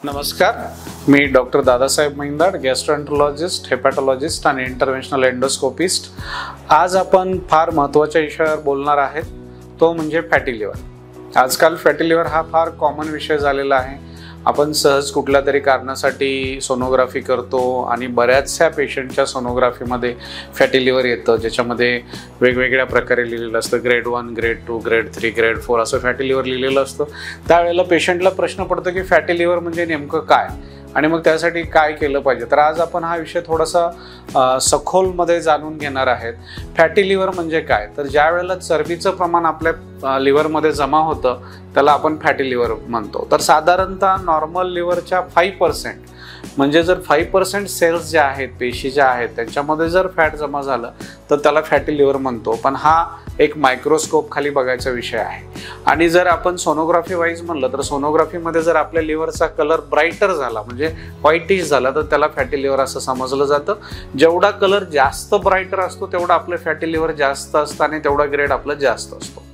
नमस्कार, मी डॉक्टर दादासाहेब महिंदाड, गॅस्ट्रोएंटरोलॉजिस्ट, हेपॅटॉलॉजिस्ट आणि इंटरव्हेन्शनल एंडोस्कोपिस्ट। आज आपण फार महत्त्वाच्या विषयावर बोलणार आहेत, तो म्हणजे फॅटी लिव्हर। आजकाल फॅटी लिव्हर हा फार कॉमन विषय झालेला आहे। आपण सहज कुठल्या तरी कारणासाठी सोनोग्राफी करतो आणि बऱ्याचशा पेशंटच्या सोनोग्राफीमध्ये फॅटी लिव्हर येतं, ज्याच्यामध्ये वेगवेगळ्या प्रकारे लिहिलेलं असतं, ग्रेड 1, ग्रेड 2, ग्रेड 3, ग्रेड 4 असं फॅटी लिव्हर लिहिलेलं असतं। त्यावेळेला पेशंटला प्रश्न पडतो की फॅटी लिव्हर म्हणजे नेमकं काय आणि मग त्यासाठी काय केलं पाहिजे। तर आज आपण हा विषय थोडासा सखोलमध्ये जाणून घेणार आहेत। फॅटी लिव्हर म्हणजे काय, तर ज्या वेळेला चरबीचं प्रमाण आपल्या लिव्हरमध्ये जमा होतं त्याला आपण फॅटी लिव्हर म्हणतो। तर साधारणतः नॉर्मल लिव्हरच्या 5%, म्हणजे जर 5% सेल्स ज्या आहेत, पेशी ज्या आहेत, त्यांच्यामध्ये जर फॅट जमा झालं तर त्याला फॅटी लिव्हर म्हणतो। पण हा एक मायक्रोस्कोप खाली बघायचा विषय आहे। आणि जर आपण सोनोग्राफी वाईज म्हणलं तर सोनोग्राफीमध्ये जर आपल्या लिव्हरचा कलर ब्राईटर झाला, म्हणजे व्हाईटिश झाला, तर त्याला फॅटी लिव्हर असं समजलं जातं। जेवढा कलर जास्त ब्राईटर असतो तेवढा आपलं फॅटी लिव्हर जास्त असतं आणि तेवढा ग्रेड आपलं जास्त असतो।